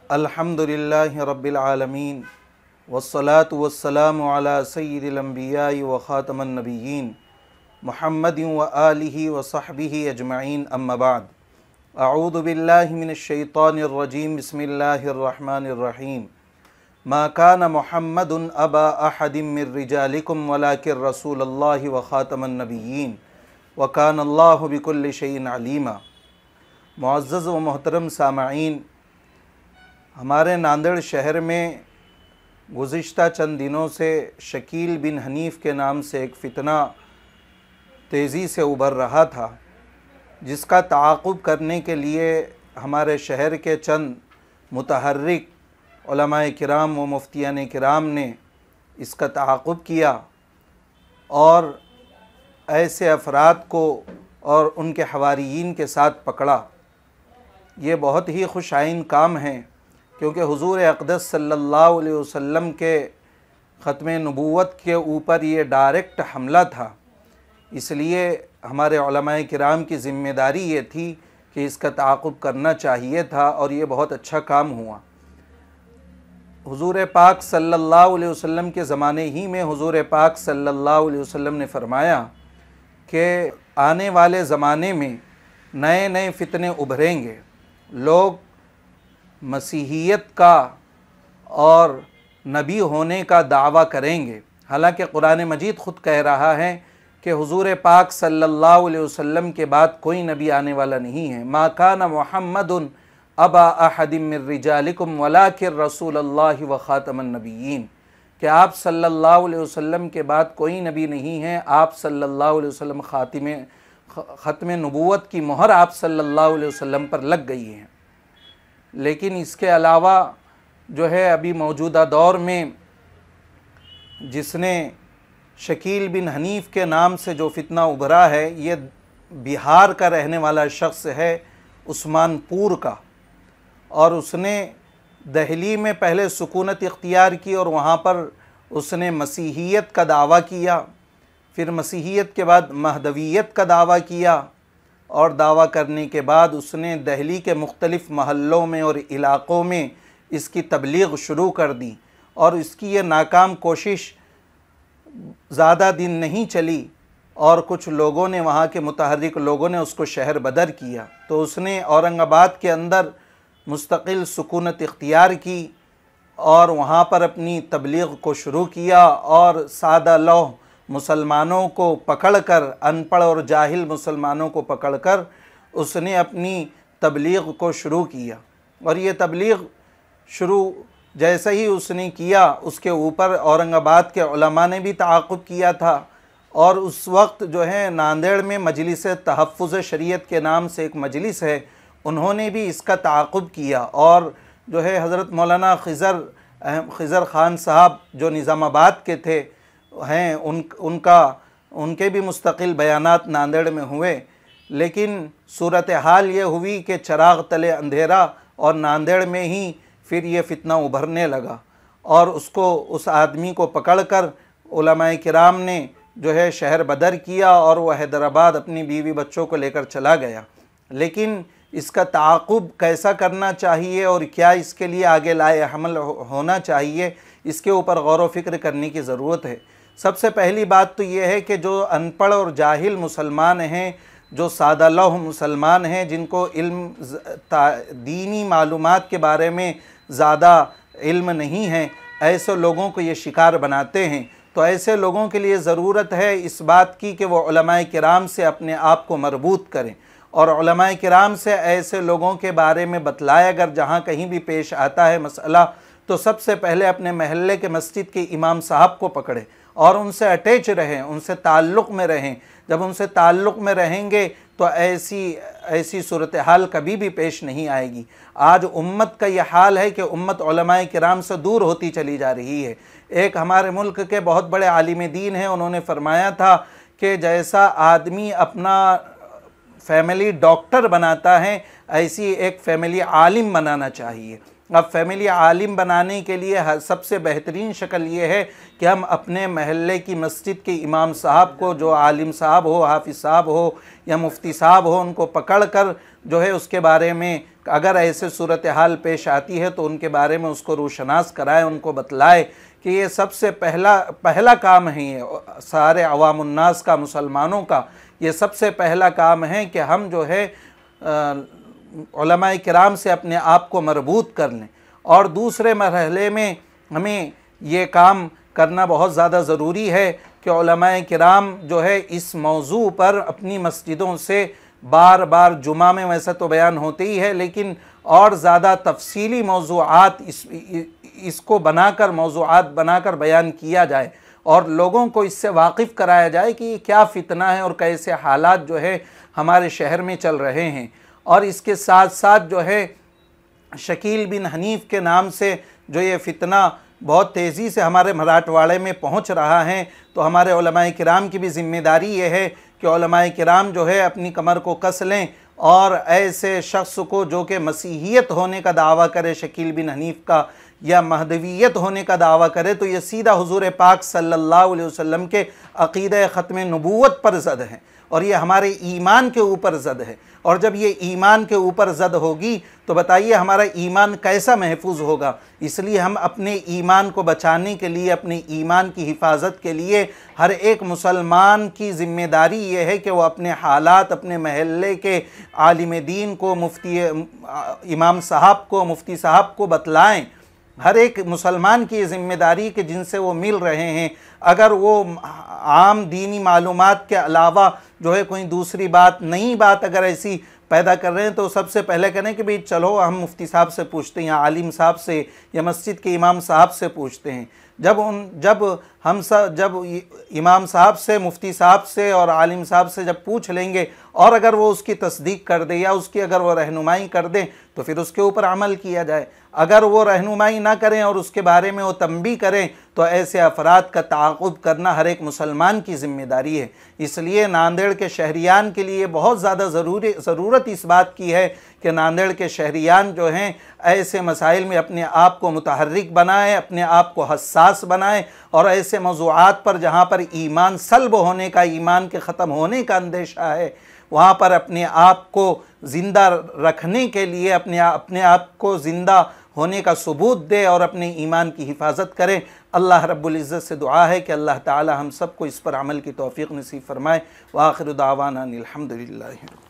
अल्हम्दुलिल्लाहि रब्बिल आलमीन वस्सलातु वस्सलामु अला सय्यिदिल अंबियाइ व खातमन नबिय्यीन मुहम्मदिन व आलिहि व सहबिहि अजमईन अम्मा बाद। अऊज़ु बिल्लाहि मिनश शैतानिर रजीम बिस्मिल्लाहिर रहमानिर रहीम। मा कान मुहम्मदुन अबा अहदिम मिर रिजालिकुम वलाकिन रसूलुल्लाहि व खातमन नबिय्यीन व कानल्लाहु बिकुल्लि शैइन अलीमा। मुअज़्ज़ज़ व मोहतरम सामईन, हमारे नांदेड़ शहर में गुज़िश्ता चंद दिनों से शकील बिन हनीफ़ के नाम से एक फ़ितना तेज़ी से उभर रहा था, जिसका ताक़ुब करने के लिए हमारे शहर के चंद मुतहर्रिक उलमाए किराम व मुफ्तियान किराम ने इसका ताक़ुब किया और ऐसे अफराद को और उनके हवारियीन के साथ पकड़ा। ये बहुत ही खुशाइन काम है, क्योंकि हुज़ूर अक़दस सल्लल्लाहु अलैहि वसल्लम के ख़त्म नबूवत के ऊपर ये डायरेक्ट हमला था। इसलिए हमारे उलमाए किराम की ज़िम्मेदारी ये थी कि इसका ताक़ुब करना चाहिए था, और ये बहुत अच्छा काम हुआ। हुज़ूर पाक सल्लल्लाहु अलैहि वसल्लम के ज़माने ही में हुज़ूर पाक सल्लल्लाहु अलैहि वसल्लम ने फ़रमाया कि आने वाले ज़माने में नए नए फ़ितने उभरेंगे। लोग मसीहियत का और नबी होने का दावा करेंगे, हालांकि कुरान मजीद ख़ुद कह रहा है कि हुज़ूर पाक सल्लल्लाहु अलैहि वसल्लम के बाद कोई नबी आने वाला नहीं है। मा काना मुहम्मदुन अबा अहदिम मिर रिजालिकुम वलाकिन रसूलुल्लाहि व खातमन नबिय्यीन, कि आप सल्लल्लाहु अलैहि वसल्लम के बाद कोई नबी नहीं है। आप सल्लल्लाहु अलैहि वसल्लम ख़त्म नबूवत की मोहर आप सल्लल्लाहु अलैहि वसल्लम पर लग गई है। लेकिन इसके अलावा जो है, अभी मौजूदा दौर में जिसने शकील बिन हनीफ़ के नाम से जो फितना उभरा है, ये बिहार का रहने वाला शख्स है, उस्मानपुर का। और उसने दहली में पहले सुकूनत इख्तियार की और वहाँ पर उसने मसीहियत का दावा किया, फिर मसीहियत के बाद महदवियत का दावा किया, और दावा करने के बाद उसने दहली के मुख्तलिफ़ महल्लों में और इलाक़ों में इसकी तबलीग शुरू कर दी। और इसकी ये नाकाम कोशिश ज़्यादा दिन नहीं चली और कुछ लोगों ने, वहाँ के मुतहर्रिक लोगों ने उसको शहर बदर किया। तो उसने औरंगाबाद के अंदर मुस्तकिल सुकूनत इख्तियार की और वहाँ पर अपनी तबलीग को शुरू किया, और सादा लौह मुसलमानों को पकड़कर, अनपढ़ और जाहिल मुसलमानों को पकड़कर उसने अपनी तबलीग को शुरू किया। और ये तबलीग शुरू जैसे ही उसने किया, उसके ऊपर औरंगाबाद के उलमा ने भी ताक़ुब किया था। और उस वक्त जो है, नांदेड़ में मजलिस तहफ़्फ़ुज़ शरीयत के नाम से एक मजलिस है, उन्होंने भी इसका ताक़ुब किया। और जो है, हज़रत मौलाना ख़िज़र ख़ान साहब जो निज़ामाबाद के थे हैं, उनके भी मुस्तकिल बयानात नांदेड़ में हुए। लेकिन सूरत हाल ये हुई कि चराग़ तले अंधेरा, और नांदेड़ में ही फिर ये फ़ितना उभरने लगा। और उस आदमी को पकड़कर उलमाए किराम ने जो है शहर बदर किया, और वह हैदराबाद अपनी बीवी बच्चों को लेकर चला गया। लेकिन इसका ताक़ुब कैसा करना चाहिए और क्या इसके लिए आगे लाए हमल होना चाहिए, इसके ऊपर गौर व फिक्र करने की ज़रूरत है। सबसे पहली बात तो ये है कि जो अनपढ़ और जाहिल मुसलमान हैं, जो सादा लौह मुसलमान हैं, जिनको इल्म दीनी मालूमात के बारे में ज़्यादा इल्म नहीं है, ऐसे लोगों को ये शिकार बनाते हैं। तो ऐसे लोगों के लिए ज़रूरत है इस बात की कि वो उलमाए किराम से अपने आप को मरबूत करें, और उलमाए किराम से ऐसे लोगों के बारे में बतलाए। अगर जहाँ कहीं भी पेश आता है मसला, तो सबसे पहले अपने महल्ले के मस्जिद के इमाम साहब को पकड़े और उनसे अटैच रहें, उनसे ताल्लुक़ में रहें। जब उनसे ताल्लुक़ में रहेंगे तो ऐसी सूरत हाल कभी भी पेश नहीं आएगी। आज उम्मत का यह हाल है कि उम्मत उलमाए किराम से दूर होती चली जा रही है। एक हमारे मुल्क के बहुत बड़े आलिम दीन हैं, उन्होंने फरमाया था कि जैसा आदमी अपना फैमिली डॉक्टर बनाता है, ऐसी एक फैमिली आलिम बनाना चाहिए। अब फैमिली आलिम बनाने के लिए सबसे बेहतरीन शक्ल ये है कि हम अपने महल्ले की मस्जिद के इमाम साहब को, जो आलिम साहब हो, हाफिज़ साहब हो या मुफ्ती साहब हो, उनको पकड़ कर जो है उसके बारे में अगर ऐसे सूरत हाल पेश आती है तो उनके बारे में उसको रोशनास कराए, उनको बतलाए कि ये सबसे पहला काम है, ये सारे अवामुन्नास का, मुसलमानों का ये सबसे पहला काम है कि हम जो है उलमाए किराम से अपने आप को मरबूत कर लें। और दूसरे मरहले में हमें ये काम करना बहुत ज़्यादा ज़रूरी है कि उलमाए किराम जो है इस मौजू पर अपनी मस्जिदों से बार बार जुमा में वैसे तो बयान होते ही है, लेकिन और ज़्यादा तफसीली मौज़ूआत इसको बनाकर, मौज़ूआत बनाकर बयान किया जाए और लोगों को इससे वाकिफ़ कराया जाए कि ये क्या फ़ितना है और कैसे हालात जो है हमारे शहर में चल रहे हैं। और इसके साथ साथ जो है शकील बिन हनीफ़ के नाम से जो ये फ़ितना बहुत तेज़ी से हमारे मराठवाड़े में पहुंच रहा है, तो हमारे उलमाए किराम की भी ज़िम्मेदारी ये है कि उलमाए किराम जो है अपनी कमर को कस लें और ऐसे शख्स को जो कि मसीहियत होने का दावा करे, शकील बिन हनीफ़ का, या महदवियत होने का दावा करे, तो ये सीधा हुज़ूर पाक सल्लल्लाहु अलैहि वसल्लम के अक़ीदा ख़त्म नबूवत पर ज़द है और ये हमारे ईमान के ऊपर ज़द है। और जब ये ईमान के ऊपर ज़द होगी तो बताइए हमारा ईमान कैसा महफूज होगा। इसलिए हम अपने ईमान को बचाने के लिए, अपने ईमान की हिफाजत के लिए हर एक मुसलमान की ज़िम्मेदारी ये है कि वो अपने हालात, अपने महल्ले के आलिम दीन को, इमाम साहब को, मुफ्ती साहब को बतलाएँ। हर एक मुसलमान की ये ज़िम्मेदारी कि जिनसे वो मिल रहे हैं, अगर वो आम दीनी मालूमात के अलावा जो है कोई दूसरी बात, नई बात अगर ऐसी पैदा कर रहे हैं तो सबसे पहले कहें कि भाई चलो हम मुफ्ती साहब से पूछते हैं या आलिम साहब से या मस्जिद के इमाम साहब से पूछते हैं। जब इमाम साहब से, मुफ्ती साहब से और आलिम साहब से जब पूछ लेंगे और अगर वो उसकी तस्दीक कर दे या उसकी अगर वो रहनुमाई कर दें तो फिर उसके ऊपर अमल किया जाए। अगर वो रहनुमाई ना करें और उसके बारे में वो तंबीह करें तो ऐसे अफराद का ताक़ुब करना हर एक मुसलमान की ज़िम्मेदारी है। इसलिए नांदेड़ के शहरियान के लिए बहुत ज़्यादा ज़रूरत इस बात की है कि नांदेड़ के शहरियान जो हैं ऐसे मसाइल में अपने आप को मुतहर्रिक बनाएं, अपने आप को हसास बनाएं और ऐसे मौज़ूआत पर जहाँ पर ईमान सल्ब होने का, ईमान के ख़त्म होने का अंदेशा है, वहाँ पर अपने आप को ज़िंदा रखने के लिए अपने आप को ज़िंदा होने का सबूत दे और अपने ईमान की हिफाजत करें। अल्लाह रब्बुल इज़्ज़त से दुआ है कि अल्लाह ताला हम सबको इस पर अमल की तौफ़ीक़ नसीब फ़रमाए। व आखिर दावाना अनिल हम्दुलिल्लाहि।